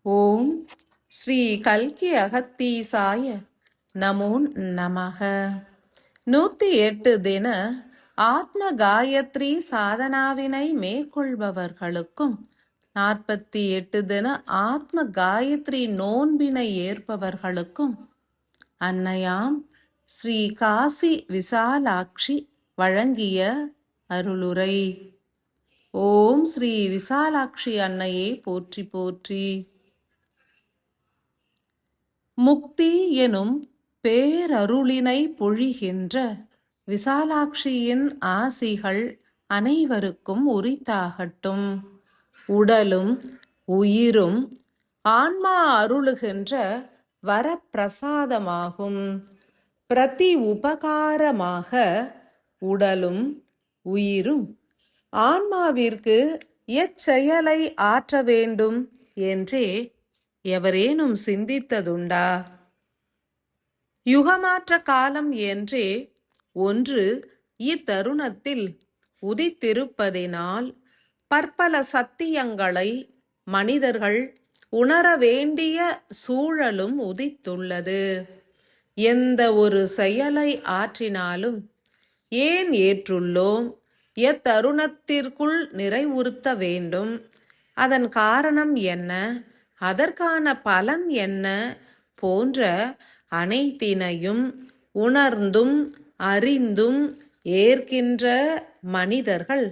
ஓம் ஸ்ரீ கல்கி அகத்தீசாய நமோ நமக. 108 தின ஆத்ம காயத்ரி சாதனாவினை மேற்கொள்பவர்களுக்கும் 48 தின ஆத்ம காயத்ரி நோன்பினை ஏற்பவர்களுக்கும் அன்னையாம் ஸ்ரீ காசி விசாலாட்சி வழங்கிய அருளுரை. ஓம் ஸ்ரீ விசாலாட்சி அன்னையே போற்றி போற்றி. முக்தி எனும் பேரருளினை பொழிகின்ற விசாலாட்சியின் ஆசிகள் அனைவருக்கும் உரித்தாகட்டும். உடலும் உயிரும் ஆன்மா அருளுகின்ற வரப்பிரசாதமாகும். பிரதி உபகாரமாக உடலும் உயிரும் ஆன்மாவிற்கு எச்செயலை ஆற்ற வேண்டும் என்றே எவரேனும் சிந்தித்ததுண்டா? யுகமாற்ற காலம் என்றே ஒன்று இத்தருணத்தில் உதித்திருப்பதினால் பற்பல சத்தியங்களை மனிதர்கள் உணர வேண்டிய சூழலும் உதித்துள்ளது. எந்த ஒரு செயலை ஆற்றினாலும் ஏன் ஏற்றுள்ளோம், எத்தருணத்திற்குள் நிறைவுறுத்த வேண்டும், அதன் காரணம் என்ன, அதற்கான பலன் என்ன போன்ற அனைத்தினையும் உணர்ந்தும் அறிந்தும் ஏற்கின்ற மனிதர்கள்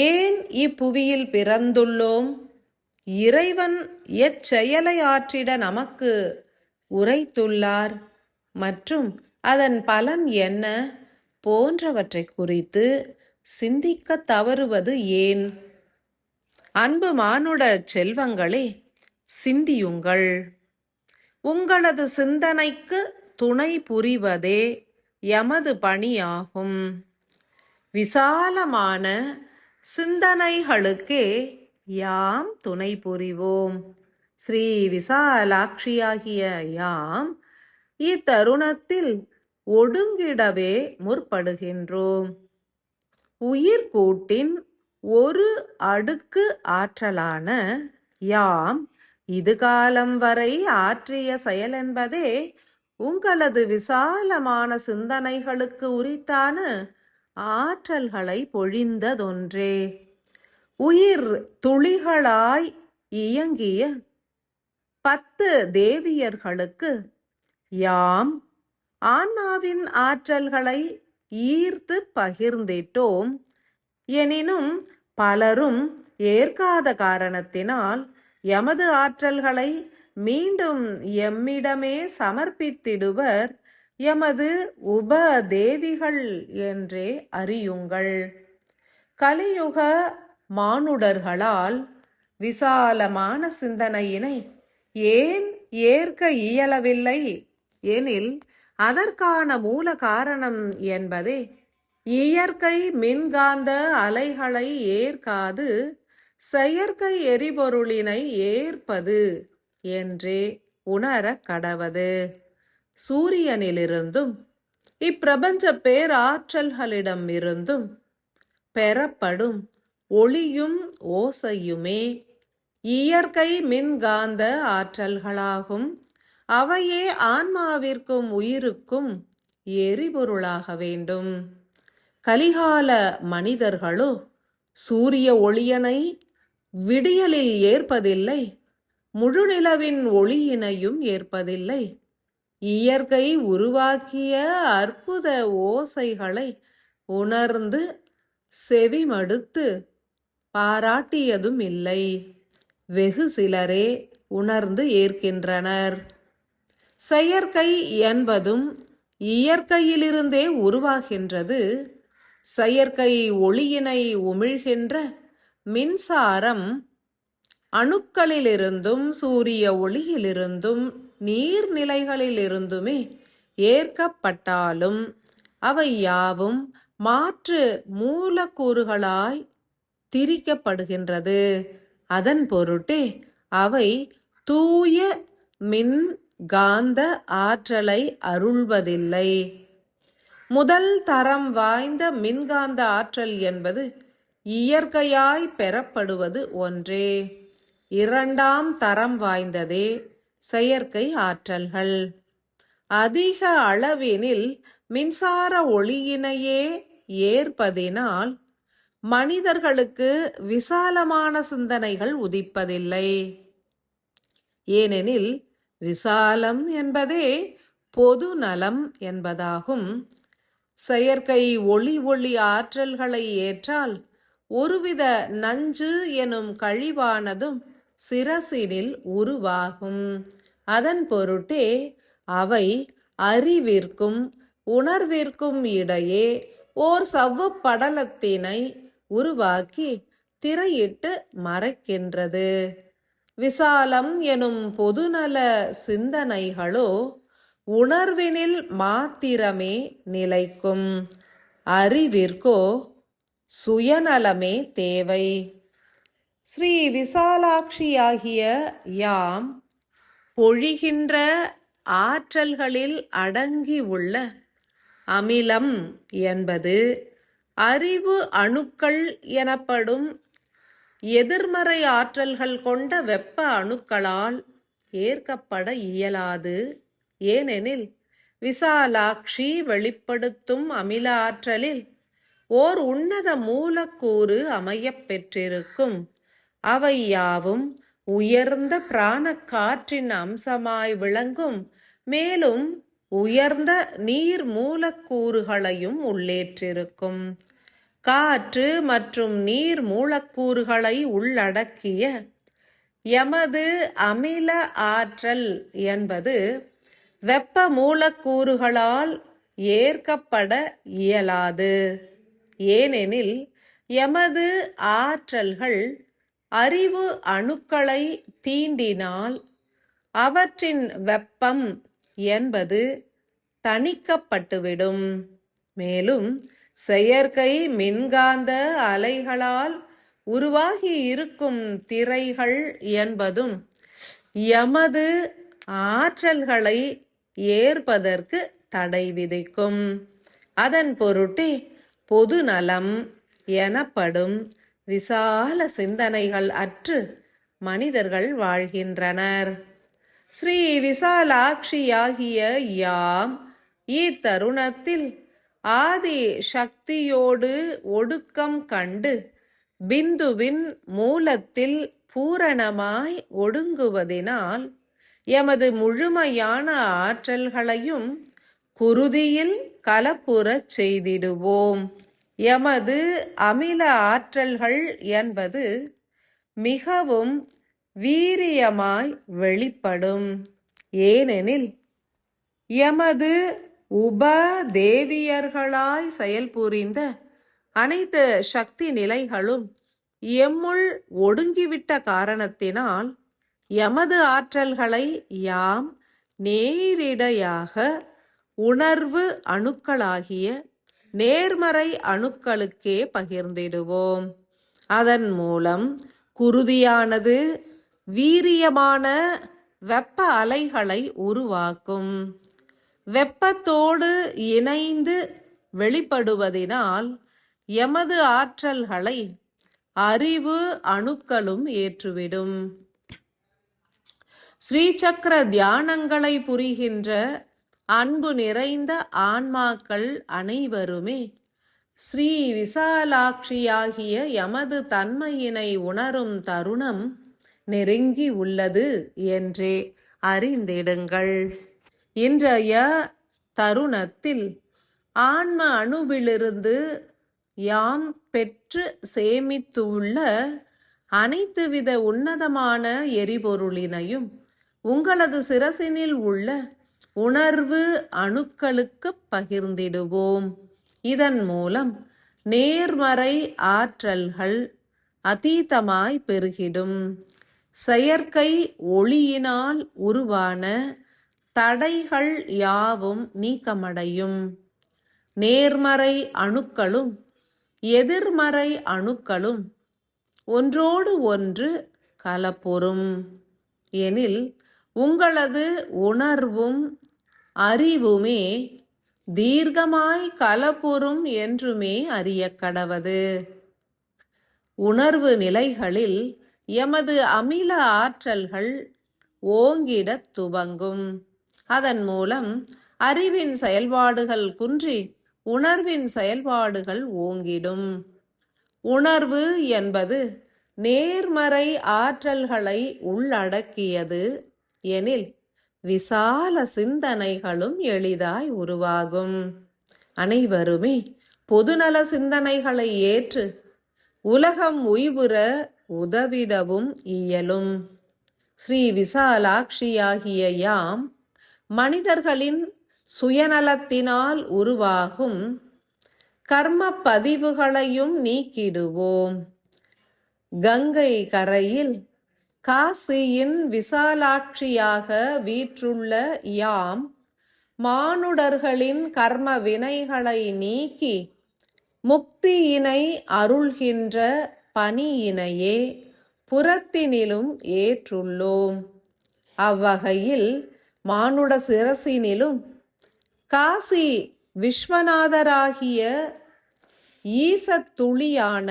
ஏன் இப்புவியில் பிறந்துள்ளோம், இறைவன் எச்செயலை ஆற்றிட நமக்கு உரைத்துள்ளார் மற்றும் அதன் பலன் என்ன போன்றவற்றை குறித்து சிந்திக்க தவறுவது ஏன்? அன்பு மானுட செல்வங்களே, சிந்தியுங்கள். உங்களது சிந்தனைக்கு துணை புரிவதே எமது பணியாகும். விசாலமான சிந்தனைகளுக்கே யாம் துணை புரிவோம். ஸ்ரீ விசாலாட்சியாகிய யாம் இத்தருணத்தில் ஒடுங்கிடவே முற்படுகின்றோம். உயிர்கூட்டின் ஒரு அடுக்கு ஆற்றலான யாம் இதுகாலம் வரை ஆற்றிய செயலென்பதே உங்களது விசாலமான சிந்தனைகளுக்கு உரித்தான ஆற்றல்களை பொழிந்ததொன்றே. உயிர் துளிகளாய் இயங்கிய 10 தேவியர்களுக்கு யாம் ஆன்மாவின் ஆற்றல்களை ஈர்த்து பகிர்ந்திட்டோம். எனினும் பலரும் ஏற்காத காரணத்தினால் எமது ஆற்றல்களை மீண்டும் எம்மிடமே சமர்ப்பித்திடுவர் எமது உபதேவிகள் என்றே அறியுங்கள். கலியுக மானுடர்களால் விசாலமான சிந்தனையினை ஏன் ஏற்க இயலவில்லை எனில் அதற்கான மூல காரணம் என்பதே இயற்கை மின்காந்த அலைகளை ஏற்காது செயற்கை எரிபொருளினை ஏற்பது என்றே உணர கடவது. சூரியனிலிருந்தும் இப்பிரபஞ்ச பேராற்றல்களிடம் இருந்தும் பெறப்படும் ஒளியும் ஓசையுமே இயற்கை மின்காந்த ஆற்றல்களாகும். அவையே ஆன்மாவிற்கும் உயிருக்கும் எரிபொருளாக வேண்டும். கலிகால மனிதர்களோ சூரிய ஒளியனை விடியலில் ஏற்பதில்லை, முழுநிலவின் ஒளியினையும் ஏற்பதில்லை. இயற்கை உருவாக்கிய அற்புத ஓசைகளை உணர்ந்து செவிமடுத்து பாராட்டியதும் இல்லை. வெகு சிலரே உணர்ந்து ஏற்கின்றனர். செயற்கை என்பதும் இயற்கையிலிருந்தே உருவாகின்றது. செயற்கை ஒளியினை உமிழ்கின்ற மின்சாரம் அணுக்களிலிருந்தும் சூரிய ஒளியிலிருந்தும் நீர்நிலைகளிலிருந்துமே ஏற்கப்பட்டாலும் அவை யாவும் மாற்று மூலக்கூறுகளாய் திரிக்கப்படுகின்றது. அதன் பொருட்டே அவை தூய மின் காந்த ஆற்றலை அருள்வதில்லை. முதல் தரம் வாய்ந்த மின்காந்த ஆற்றல் என்பது இயற்கையாய் பெறப்படுவது ஒன்றே. இரண்டாம் தரம் வாய்ந்ததே செயற்கை ஆற்றல்கள். அதிக அளவினில் மின்சார ஒளியினையே ஏற்பதினால் மனிதர்களுக்கு விசாலமான சிந்தனைகள் உதிப்பதில்லை. ஏனெனில் விசாலம் என்பதே பொது நலம் என்பதாகும். செயற்கை ஒளி ஆற்றல்களை ஏற்றால் ஒருவித நஞ்சு எனும் கழிவானதும் சிரசினில் உருவாகும். அதன் பொருட்டே அவை அறிவிற்கும் உணர்விற்கும் இடையே ஓர் சவ்வு படலத்தினை உருவாக்கி திரையிட்டு மறைக்கின்றது. விசாலம் எனும் பொதுநல சிந்தனைகளோ உணர்வினில் மாத்திரமே நிலைக்கும். அறிவிற்கோ சுயநலமே தேவை. ஸ்ரீ விசாலாட்சியாகிய யாம் பொழிகின்ற ஆற்றல்களில் அடங்கி உள்ள அமிலம் என்பது அறிவு அணுக்கள் எனப்படும் எதிர்மறை ஆற்றல்கள் கொண்ட வெப்ப அணுக்களால் ஏற்கப்பட இயலாது. ஏனெனில் விசாலாட்சி வெளிப்படுத்தும் அமில ஆற்றலில் ஓர் உன்னத மூலக்கூறு அமையப் பெற்றிருக்கும். அவை யாவும் உயர்ந்த பிராண காற்றின் அம்சமாய் விளங்கும். மேலும் உயர்ந்த நீர் மூலக்கூறுகளையும் உள்ளேற்றிருக்கும். காற்று மற்றும் நீர் மூலக்கூறுகளை உள்ளடக்கிய எமது அமில ஆற்றல் என்பது வெப்ப மூலக்கூறுகளால் ஏற்கப்பட இயலாது. ஏனெனில் எமது ஆற்றல்கள் அறிவு அணுக்களை தீண்டினால் அவற்றின் வெப்பம் என்பது தணிக்கப்பட்டுவிடும். மேலும் செயற்கை மின்காந்த அலைகளால் உருவாகி இருக்கும் திரைகள் என்பதும் எமது ஆற்றல்களை ஏற்பதற்கு தடை விதிக்கும். அதன் பொருட்டே பொது நலம் எனப்படும் விசால சிந்தனைகள் அற்று மனிதர்கள் வாழ்கின்றனர். ஸ்ரீ விசாலாட்சியாகிய யாம் இத்தருணத்தில் ஆதி சக்தியோடு ஒடுக்கம் கண்டு பிந்துவின் மூலத்தில் பூரணமாய் ஒடுங்குவதினால் எமது முழுமையான ஆற்றல்களையும் குருதியில் கலப்புறச் செய்திடுவோம். எமது அமில ஆற்றல்கள் என்பது மிகவும் வீரியமாய் வெளிப்படும். ஏனெனில் எமது உபதேவியர்களாய் செயல்புரிந்த அனைத்து சக்தி நிலைகளும் எம்முள் ஒடுங்கிவிட்ட காரணத்தினால் எமது ஆற்றல்களை யாம் நேரிடையாக உணர்வு அணுக்களாகிய நேர்மறை அணுக்களுக்கே பகிர்ந்திடுவோம். அதன் மூலம் குருதியானது வீரியமான வெப்ப அலைகளை உருவாக்கும். வெப்பத்தோடு இணைந்து வெளிப்படுவதினால் எமது ஆற்றல்களை அறிவு அணுக்களும் ஏற்றுவிடும். ஸ்ரீசக்கர தியானங்களை புரிகின்ற அன்பு நிறைந்த ஆன்மாக்கள் அனைவருமே ஸ்ரீ விசாலாட்சியாகிய எமது தன்மையினை உணரும் தருணம் நெருங்கி உள்ளது என்றே அறிந்திடுங்கள். இன்றைய தருணத்தில் ஆன்ம அணுவிலிருந்து யாம் பெற்று சேமித்துள்ள அனைத்து வித உன்னதமான எரிபொருளினையும் உங்களது சிரசினில் உள்ள உணர்வு அணுக்களுக்கு பகிர்ந்திடுவோம். இதன் மூலம் நேர்மறை ஆற்றல்கள் அதீதமாய் பெருகிடும். செயற்கை ஒளியினால் உருவான தடைகள் யாவும் நீக்கமடையும். நேர்மறை அணுக்களும் எதிர்மறை அணுக்களும் ஒன்றோடு ஒன்று கலப்புறும் எனில் உங்களது உணர்வும் அறிவுமே தீர்க்கமாய் கலப்புறும் என்றுமே அறிய கடவது. உணர்வு நிலைகளில் எமது அமில ஆற்றல்கள் ஓங்கிடத் துவங்கும். அதன் மூலம் அறிவின் செயல்பாடுகள் குன்றி உணர்வின் செயல்பாடுகள் ஓங்கிடும். உணர்வு என்பது நேர்மறை ஆற்றல்களை உள்ளடக்கியது எனில் விசால சிந்தனைகளும் எளிதாய் உருவாகும். அனைவருமே பொதுநல சிந்தனைகளை ஏற்று உலகம் உய்வுற உதவிடவும் இயலும். ஸ்ரீ விசாலாட்சியாகிய யாம் மனிதர்களின் சுயநலத்தினால் உருவாகும் கர்ம பதிவுகளையும் நீக்கிடுவோம். கங்கை கரையில் காசியின் விசாலாட்சியாக வீற்றுள்ள யாம் மானுடர்களின் கர்ம வினைகளை நீக்கி முக்தியினை அருள்கின்ற பணியினையே புறத்தினிலும் ஏற்றுள்ளோம். அவ்வகையில் மானுட சிரசினிலும் காசி விஸ்வநாதராகிய ஈசத்துளியான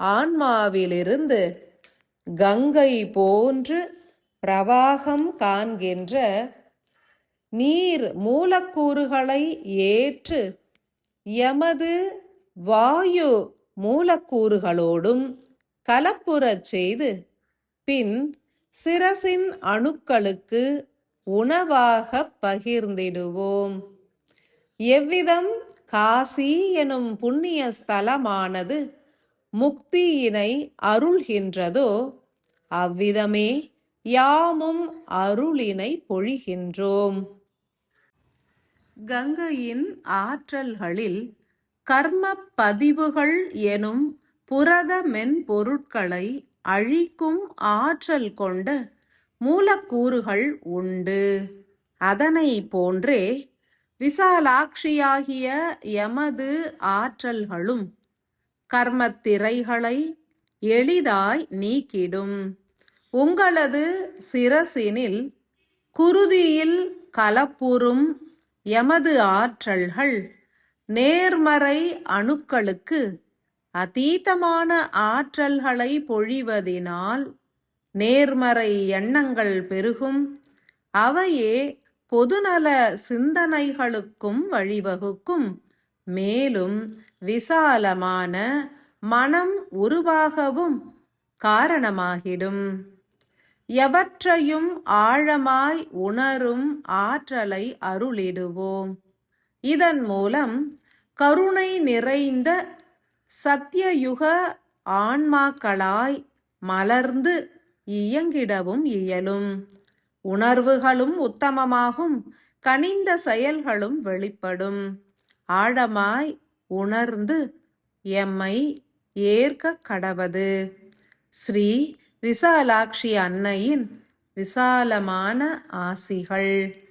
ஆன்மாவிலிருந்து கங்கை போன்று பிரவாகம் காண்கின்ற நீர் மூலக்கூறுகளை ஏற்று எமது வாயு மூலக்கூறுகளோடும் கலப்புறச் செய்து பின் சிரசின் அணுக்களுக்கு உணவாக பகிர்ந்திடுவோம். எவ்விதம் காசி எனும் புண்ணிய ஸ்தலமானது முக்தியினை அருள்கின்றதோ அவ்விதமே யாமும் அருளினை பொழிகின்றோம். கங்கையின் ஆற்றல்களில் கர்ம பதிவுகள் எனும் புரத மென்பொருட்களை அழிக்கும் ஆற்றல் கொண்ட மூலக்கூறுகள் உண்டு. அதனை போன்றே விசாலாட்சியாகிய எமது ஆற்றல்களும் கர்மத்திரைகளை எளிதாய் நீக்கிடும். உங்களது சிரசினில் குருதியில் கலப்புறும் எமது ஆற்றல்கள் நேர்மறை அணுக்களுக்கு அதீதமான ஆற்றல்களை பொழிவதினால் நேர்மறை எண்ணங்கள் பெருகும். அவையே பொதுநல சிந்தனைகளுக்கும் வழிவகுக்கும். மேலும் விசாலமான மனம் உருவாகவும் காரணமாகிடும். எவற்றையும் ஆழமாய் உணரும் ஆற்றலை அருளிடுவோம். இதன் மூலம் கருணை நிறைந்த சத்தியயுக ஆன்மாக்களாய் மலர்ந்து இயங்கிடவும் இயலும். உணர்வுகளும் உத்தமமாகும், கனிந்த செயல்களும் வெளிப்படும். ஆழமாய் உணர்ந்து எம்மை ஏற்க கடவது. ஸ்ரீ விசாலாட்சி அன்னையின் விசாலமான ஆசிகள்.